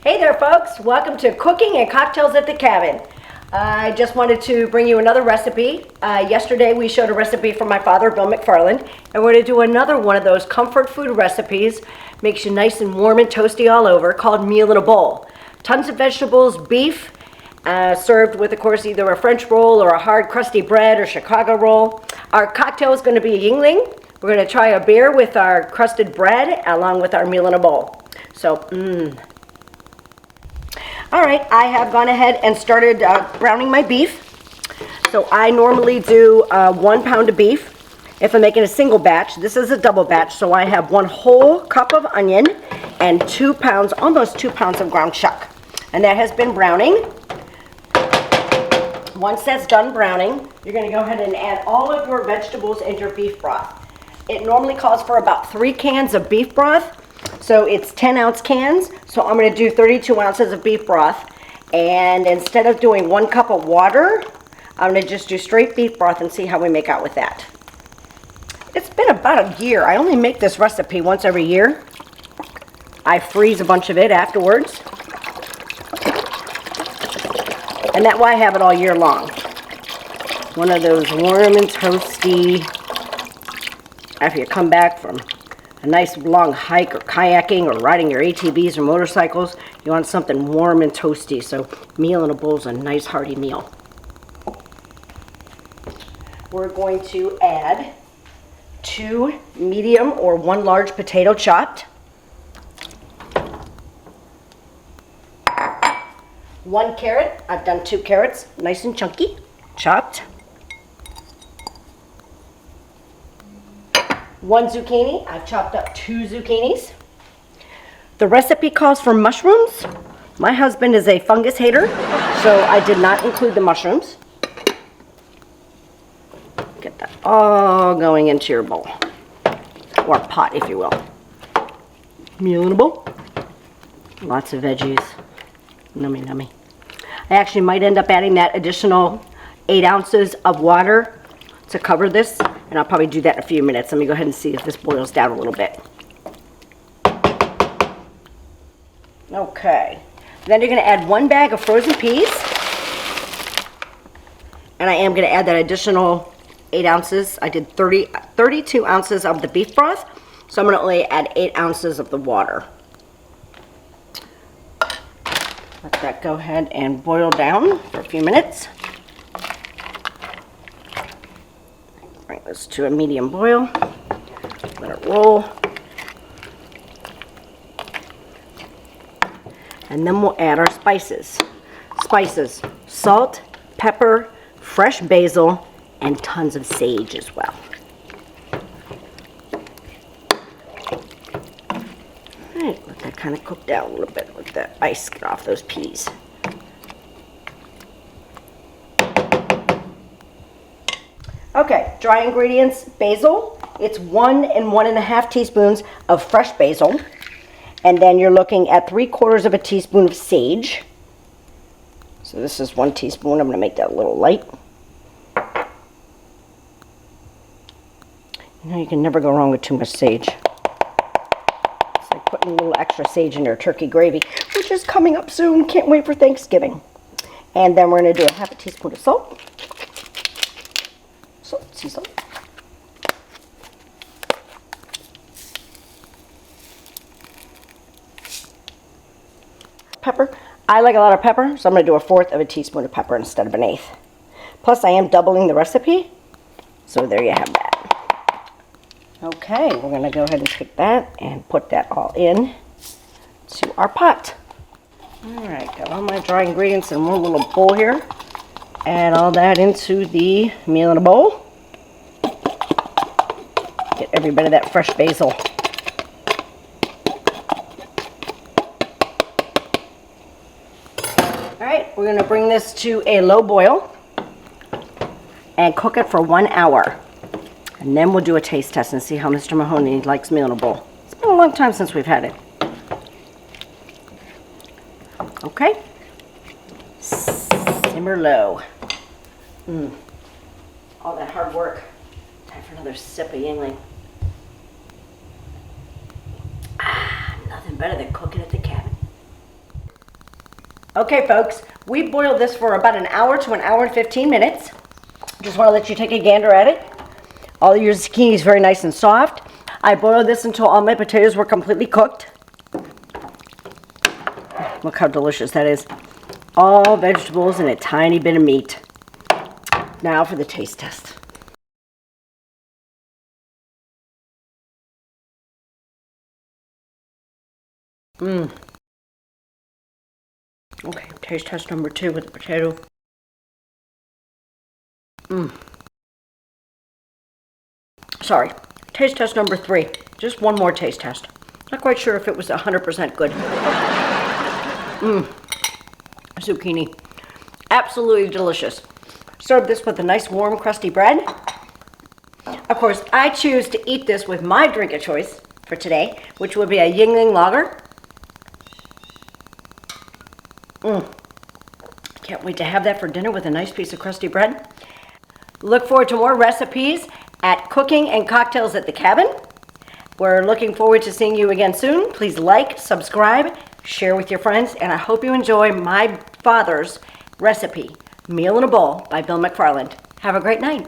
Hey there folks, welcome to Cooking and Cocktails at the Cabin. I just wanted to bring you another recipe. Yesterday we showed a recipe from my father, Bill McFarland, and we're going to do another one of those comfort food recipes, makes you nice and warm and toasty all over, called Meal in a Bowl. Tons of vegetables, beef, served with of course either a French roll or a hard crusty bread or Chicago roll. Our cocktail is going to be a Yuengling. We're going to try a beer with our crusted bread along with our meal in a bowl. So, All right, I have gone ahead and started browning my beef. So I normally do 1 pound of beef. If I'm making a single batch, this is a double batch, so I have 1 whole cup of onion and 2 pounds, almost 2 pounds of ground chuck. And that has been browning. Once that's done browning, you're gonna go ahead and add all of your vegetables and your beef broth. It normally calls for about 3 cans of beef broth. So it's 10-ounce cans, so I'm going to do 32 ounces of beef broth. And instead of doing 1 cup of water, I'm going to just do straight beef broth and see how we make out with that. It's been about a year. I only make this recipe once every year. I freeze a bunch of it afterwards. And that's why I have it all year long. One of those warm and toasty, after you come back from a nice long hike or kayaking or riding your ATVs or motorcycles, you want something warm and toasty, so meal in a bowl is a nice hearty meal. We're going to add 2 medium or 1 large potato chopped, 1 carrot, I've done 2 carrots, nice and chunky, chopped, 1 zucchini, I've chopped up 2 zucchinis. The recipe calls for mushrooms. My husband is a fungus hater, so I did not include the mushrooms. Get that all going into your bowl, or pot if you will. Meal in a bowl. Lots of veggies, nummy nummy. I actually might end up adding that additional 8 ounces of water to cover this, and I'll probably do that in a few minutes. Let me go ahead and see if this boils down a little bit. Okay, then you're going to add 1 bag of frozen peas, and I am going to add that additional 8 ounces. I did 32 ounces of the beef broth, so I'm going to only add 8 ounces of the water. Let that go ahead and boil down for a few minutes. Bring this to a medium boil, let it roll, and then we'll add our spices. Spices, salt, pepper, fresh basil, and tons of sage as well. All right, let that kind of cook down a little bit with the ice, get off those peas. Okay, dry ingredients, basil. It's 1 and 1.5 teaspoons of fresh basil. And then you're looking at 3/4 of a teaspoon of sage. So this is 1 teaspoon. I'm going to make that a little light. You know, you can never go wrong with too much sage. It's like putting a little extra sage in your turkey gravy, which is coming up soon. Can't wait for Thanksgiving. And then we're going to do a 1/2 teaspoon of salt. Sea salt. Pepper. I like a lot of pepper, so I'm going to do 1/4 of a teaspoon of pepper instead of 1/8. Plus, I am doubling the recipe, so there you have that. Okay, we're going to go ahead and take that and put that all in to our pot. All right, got all my dry ingredients in one little bowl here. Add all that into the meal in a bowl. Get every bit of that fresh basil. All right, we're going to bring this to a low boil and cook it for 1 hour. And then we'll do a taste test and see how Mr. Mahoney likes meal in a bowl. It's been a long time since we've had it. Okay. Simmer low. All that hard work. Time for another sip of Yuengling. Nothing better than cooking at the cabin. Okay, folks, we boiled this for about an hour to an hour and 15 minutes. Just want to let you take a gander at it. All your zucchini is very nice and soft. I boiled this until all my potatoes were completely cooked. Look how delicious that is. All vegetables and a tiny bit of meat. Now for the taste test. Okay, taste test number 2 with the potato. Sorry, taste test number 3. Just one more taste test. Not quite sure if it was 100% good. Zucchini. Absolutely delicious. Serve this with a nice warm crusty bread. Of course, I choose to eat this with my drink of choice for today, which would be a Yuengling Lager. Can't wait to have that for dinner with a nice piece of crusty bread. Look forward to more recipes at Cooking and Cocktails at the Cabin. We're looking forward to seeing you again soon. Please like, subscribe, share with your friends, and I hope you enjoy my father's recipe, Meal in a Bowl by Bill McFarland. Have a great night.